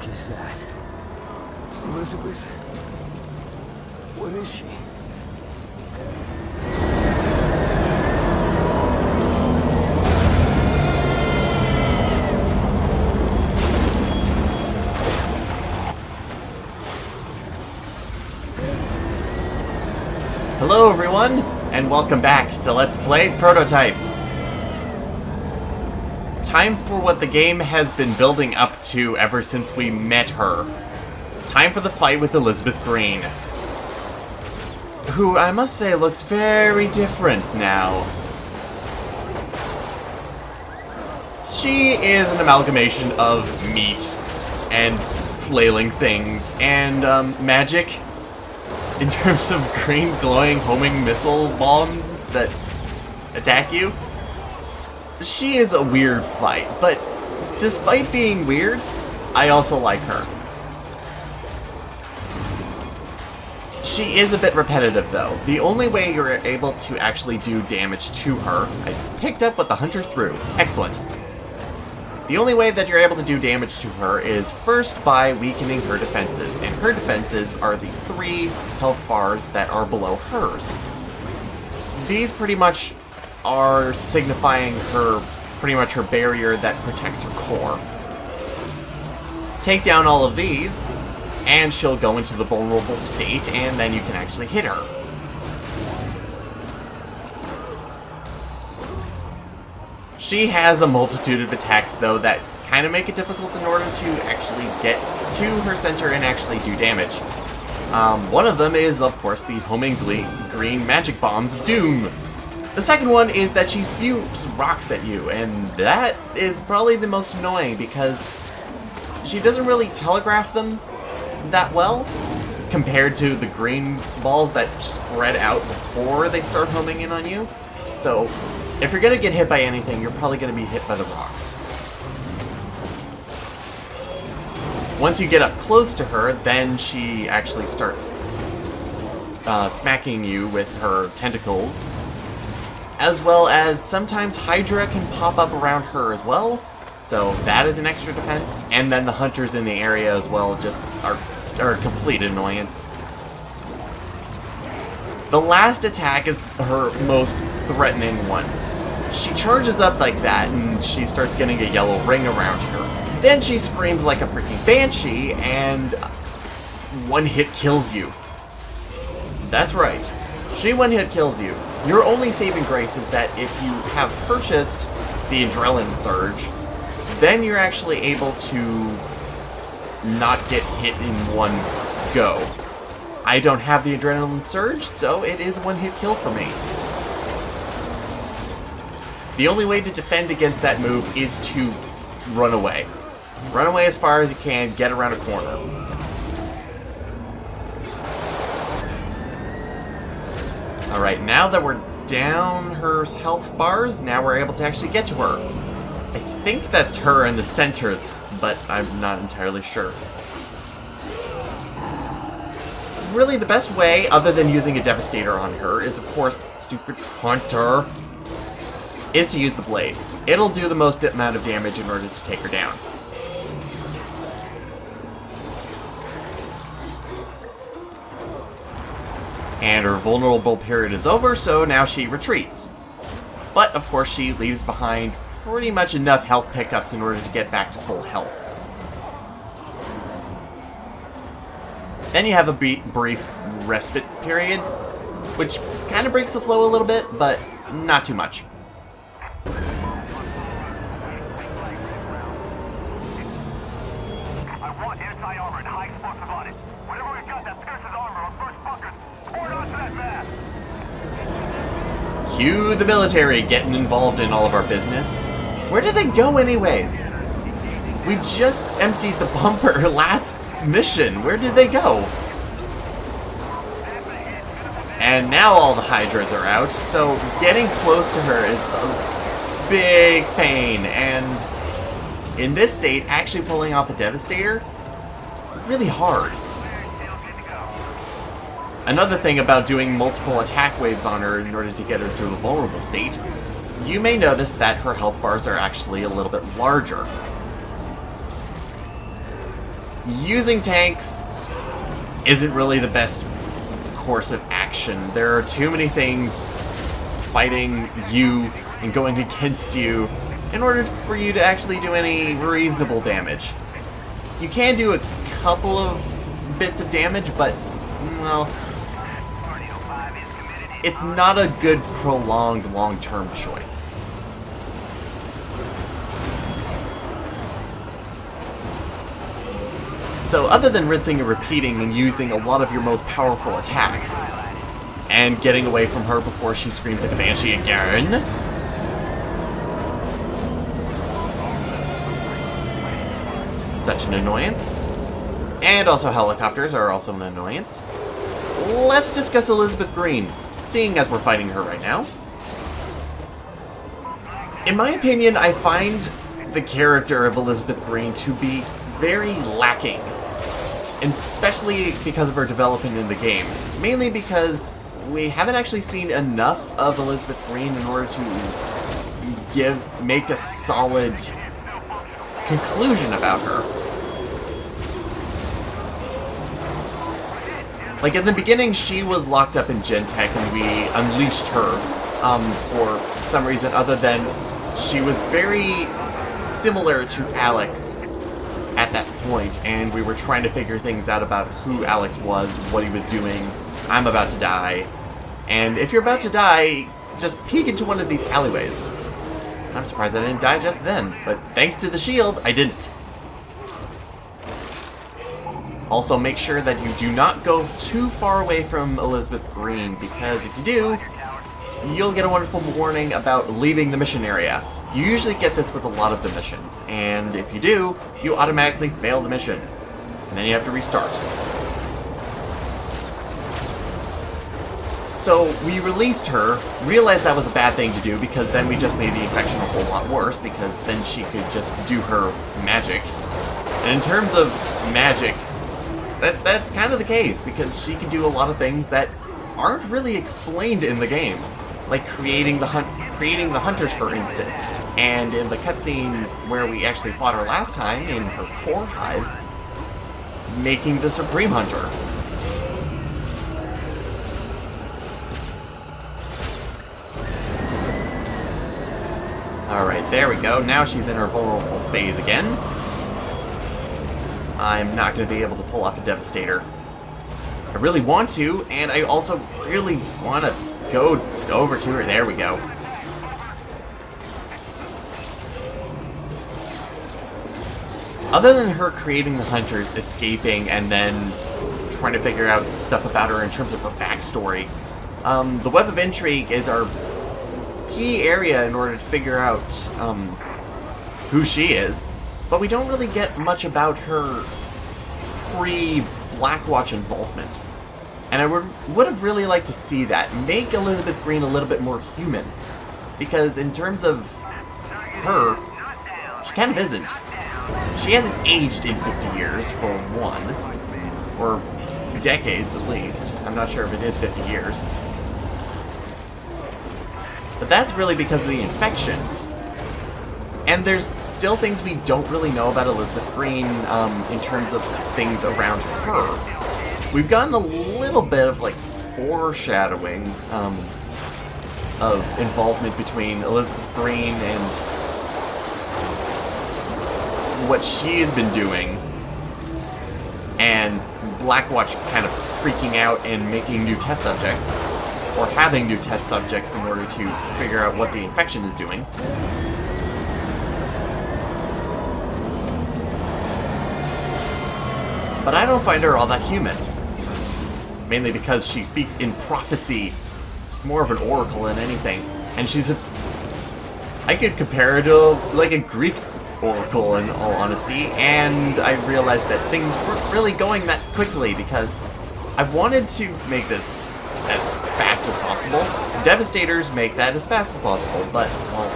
fuck is that? Elizabeth? What is she? Hello everyone, and welcome back to Let's Play Prototype. Time for what the game has been building up to ever since we met her. Time for the fight with Elizabeth Greene, who I must say looks very different now. She is an amalgamation of meat and flailing things and magic. In terms of green glowing homing missile bombs that attack you, she is a weird fight, but despite being weird, I also like her. She is a bit repetitive though. The only way you're able to actually do damage to her, I picked up what the hunter threw. Excellent. The only way that you're able to do damage to her is first by weakening her defenses, and her defenses are the 3 health bars that are below hers. These pretty much are signifying her barrier that protects her core. Take down all of these, and she'll go into the vulnerable state, and then you can actually hit her. She has a multitude of attacks, though, that kind of make it difficult in order to actually get to her center and actually do damage. One of them is, of course, the homing green magic bombs of doom. The second one is that she spews rocks at you, and that is probably the most annoying because she doesn't really telegraph them that well compared to the green balls that spread out before they start homing in on you. So if you're going to get hit by anything, you're probably going to be hit by the rocks. Once you get up close to her, then she actually starts smacking you with her tentacles. As well as sometimes Hydra can pop up around her as well. So that is an extra defense. And then the hunters in the area as well just are a complete annoyance. The last attack is her most threatening one. She charges up like that, and she starts getting a yellow ring around her. Then she screams like a freaking Banshee, and one hit kills you. That's right. She one hit kills you. Your only saving grace is that if you have purchased the Adrenaline Surge, then you're actually able to not get hit in one go. I don't have the Adrenaline Surge, so it is a one-hit kill for me. The only way to defend against that move is to run away. Run away as far as you can, get around a corner. Alright, now that we're down her health bars, now we're able to actually get to her. I think that's her in the center, but I'm not entirely sure. Really, the best way, other than using a Devastator on her, is of course, stupid hunter, is to use the blade. It'll do the most amount of damage in order to take her down. And her vulnerable period is over, so now she retreats. But, of course, she leaves behind pretty much enough health pickups in order to get back to full health. Then you have a brief respite period, which kind of breaks the flow a little bit, but not too much. I want anti-armor and high explosive on it. Whatever we've got that pierces armor or burst bunkers, pour it onto that map. Cue the military getting involved in all of our business. Where did they go anyways? We just emptied the bumper last mission. Where did they go? And now all the Hydras are out, so getting close to her is a big pain, and in this state, actually pulling off a Devastator, really hard. Another thing about doing multiple attack waves on her in order to get her to a vulnerable state, you may notice that her health bars are actually a little bit larger. using tanks isn't really the best course of action. There are too many things fighting you and going against you in order for you to actually do any reasonable damage. You can do a couple of bits of damage, but, well, it's not a good prolonged long-term choice. So other than rinsing and repeating and using a lot of your most powerful attacks, and getting away from her before she screams like a Banshee again, such an annoyance. And also helicopters are also an annoyance. Let's discuss Elizabeth Greene, seeing as we're fighting her right now. In my opinion, I find the character of Elizabeth Greene to be very lacking, and especially because of her development in the game. Mainly because we haven't actually seen enough of Elizabeth Greene in order to make a solid conclusion about her. Like, in the beginning, she was locked up in Gentech, and we unleashed her for some reason other than she was very similar to Alex at that point, and we were trying to figure things out about who Alex was, what he was doing. I'm about to die. And if you're about to die, just peek into one of these alleyways. I'm surprised I didn't die just then, but thanks to the shield, I didn't. Also, make sure that you do not go too far away from Elizabeth Greene, because if you do, you'll get a wonderful warning about leaving the mission area. You usually get this with a lot of the missions, and if you do, you automatically fail the mission, and then you have to restart. So we released her, realized that was a bad thing to do, because then we just made the infection a whole lot worse, because then she could just do her magic. And in terms of magic, that's kind of the case, because she can do a lot of things that aren't really explained in the game. Like creating the hunters, for instance. And in the cutscene where we actually fought her last time, in her core hive, making the Supreme Hunter. Alright, there we go. Now she's in her vulnerable phase again. I'm not going to be able to pull off a Devastator. I really want to, and I also really want to go over to her. There we go. Other than her creating the hunters, escaping, and then trying to figure out stuff about her in terms of her backstory, the Web of Intrigue is our key area in order to figure out who she is. But we don't really get much about her pre-Blackwatch involvement. And I would have really liked to see that. Make Elizabeth Greene a little bit more human. Because in terms of her, she kind of isn't. She hasn't aged in 50 years, for one. Or decades, at least. I'm not sure if it is 50 years. But that's really because of the infection. And there's still things we don't really know about Elizabeth Greene in terms of things around her. We've gotten a little bit of, like, foreshadowing of involvement between Elizabeth Greene and what she's been doing, and Blackwatch kind of freaking out and making new test subjects, or having new test subjects in order to figure out what the infection is doing. But I don't find her all that human. Mainly because she speaks in prophecy. She's more of an oracle than anything. And she's I could compare her to, like, a Greek oracle, in all honesty. And I realized that things weren't really going that quickly, because I wanted to make this as fast as possible. Devastators make that as fast as possible, but, well,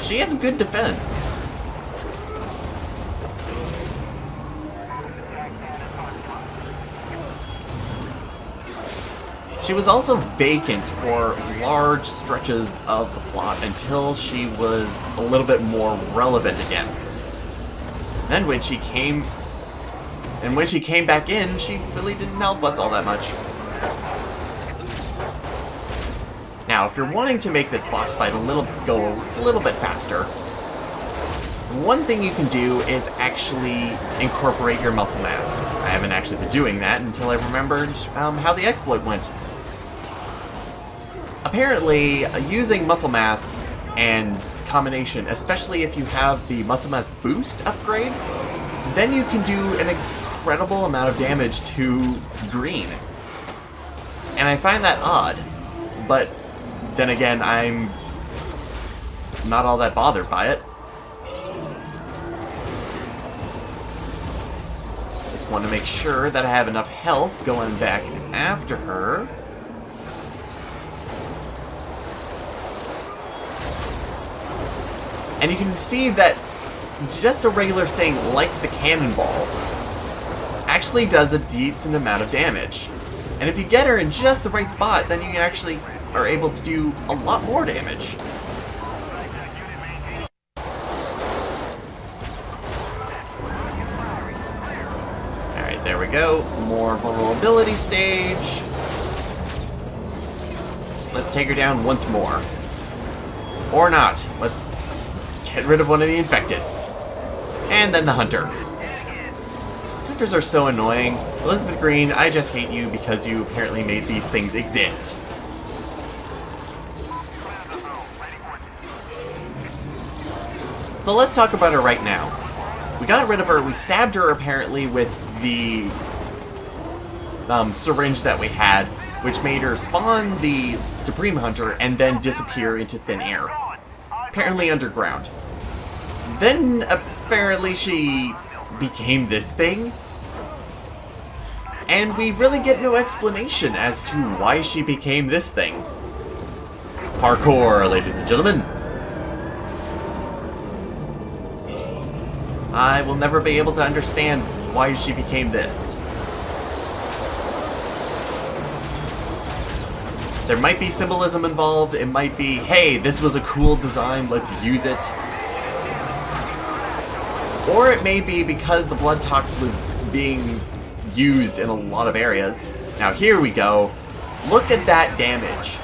she has a good defense. She was also vacant for large stretches of the plot until she was a little bit more relevant again. Then when she came And when she came back in, she really didn't help us all that much. Now, if you're wanting to make this boss fight go a little bit faster, one thing you can do is actually incorporate your muscle mass. I haven't actually been doing that until I remembered how the exploit went. Apparently, using muscle mass and combination, especially if you have the muscle mass boost upgrade, then you can do an incredible amount of damage to Greene. And I find that odd, but then again, I'm not all that bothered by it. Just want to make sure that I have enough health going back after her. And you can see that just a regular thing like the cannonball actually does a decent amount of damage. And if you get her in just the right spot, then you can actually are able to do a lot more damage. Alright, there we go. More vulnerability stage. Let's take her down once more. Or not. Let's get rid of one of the infected. And then the hunter. These hunters are so annoying. Elizabeth Greene, I just hate you because you apparently made these things exist. So let's talk about her right now. We got rid of her, we stabbed her apparently with the syringe that we had, which made her spawn the Supreme Hunter and then disappear into thin air. Apparently underground. Then apparently she became this thing. And we really get no explanation as to why she became this thing. Parkour, ladies and gentlemen. I will never be able to understand why she became this. There might be symbolism involved, it might be, hey, this was a cool design, let's use it. Or it may be because the blood tox was being used in a lot of areas. Now here we go. Look at that damage.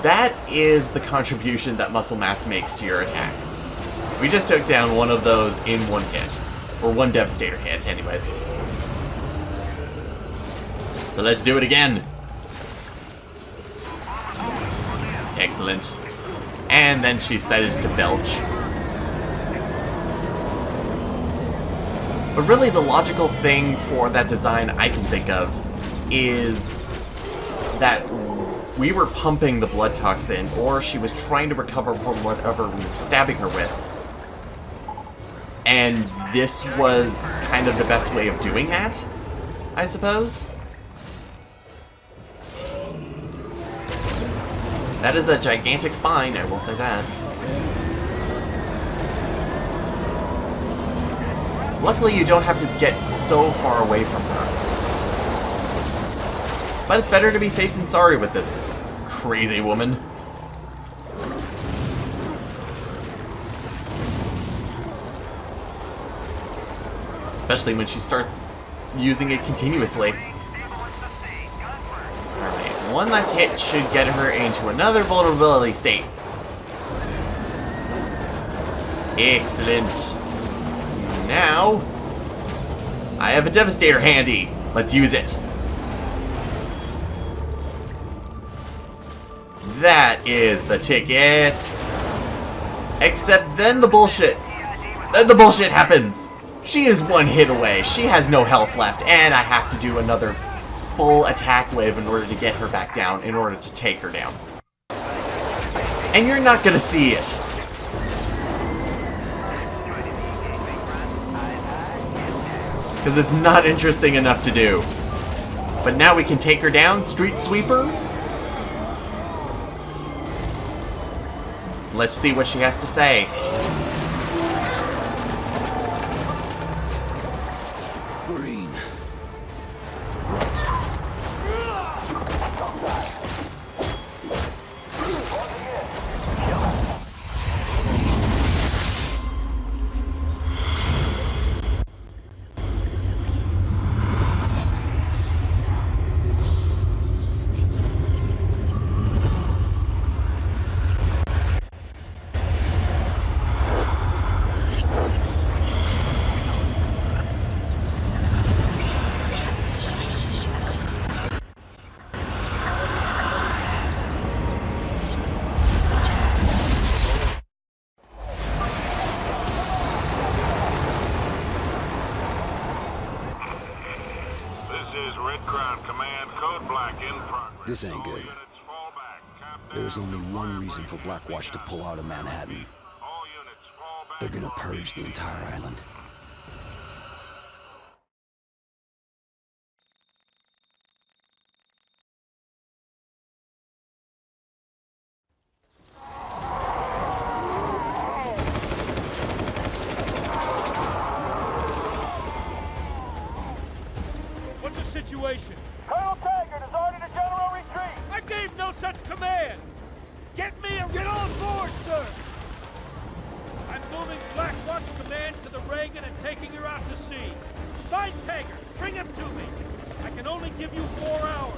That is the contribution that muscle mass makes to your attacks. We just took down one of those in one hit. Or one Devastator hit, anyways. So let's do it again. Excellent. And then she says to belch. But really the logical thing for that design I can think of is that we were pumping the blood toxin, or she was trying to recover from whatever we were stabbing her with. And this was kind of the best way of doing that, I suppose. That is a gigantic spine, I will say that. Luckily, you don't have to get so far away from her. But it's better to be safe than sorry with this crazy woman. Especially when she starts using it continuously. Alright, one last hit should get her into another vulnerability state. Excellent. Now, I have a Devastator handy. Let's use it. That is the ticket. Except then the bullshit. Then the bullshit happens. She is one hit away. She has no health left, and I have to do another full attack wave in order to get her back down, in order to take her down. And you're not gonna see it. Because it's not interesting enough to do. But now we can take her down, Street Sweeper. Let's see what she has to say. Greene. is Red Crown Command, code black in progress. This ain't good. All units fall back. Cap There's down. only one reason for Blackwatch to pull out of Manhattan. All units fall back. They're gonna purge the entire island. What's the situation? Colonel Taggart has ordered a general retreat. I gave no such command! Get me and get on board, sir! I'm moving Blackwatch Command to the Reagan and taking her out to sea. Find Taggart, bring him to me. I can only give you 4 hours.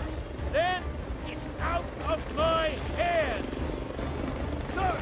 Then, it's out of my hands! Sir!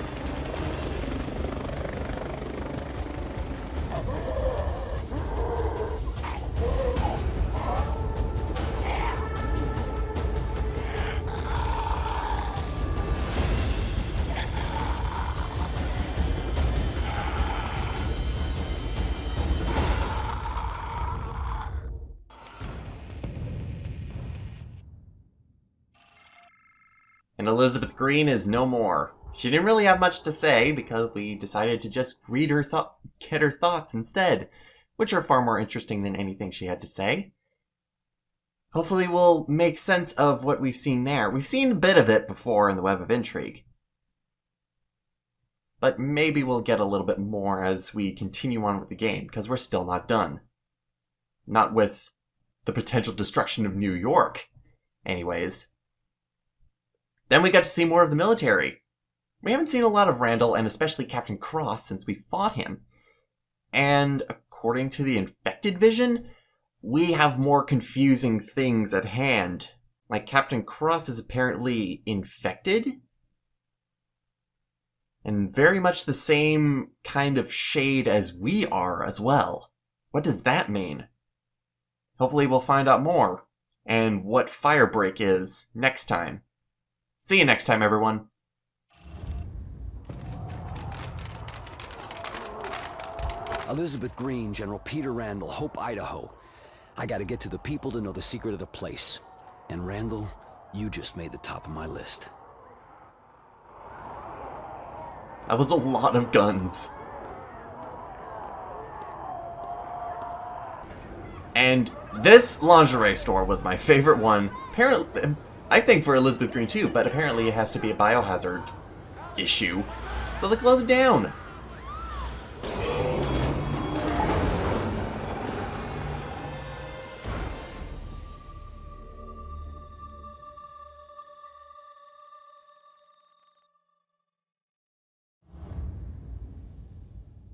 And Elizabeth Greene is no more. She didn't really have much to say because we decided to just read her get her thoughts instead, which are far more interesting than anything she had to say. Hopefully we'll make sense of what we've seen there. We've seen a bit of it before in the Web of Intrigue. But maybe we'll get a little bit more as we continue on with the game, because we're still not done. Not with the potential destruction of New York, anyways. Then we got to see more of the military. We haven't seen a lot of Randall, and especially Captain Cross, since we fought him. And according to the infected vision, we have more confusing things at hand. Like Captain Cross is apparently infected? And very much the same kind of shade as we are as well. What does that mean? Hopefully we'll find out more, and what Firebreak is next time. See you next time, everyone. Elizabeth Greene, General Peter Randall, Hope, Idaho. I gotta get to the people to know the secret of the place. And Randall, you just made the top of my list. That was a lot of guns. And this lingerie store was my favorite one. Apparently, I think for Elizabeth Greene too, but apparently it has to be a biohazard issue. So they closed it down.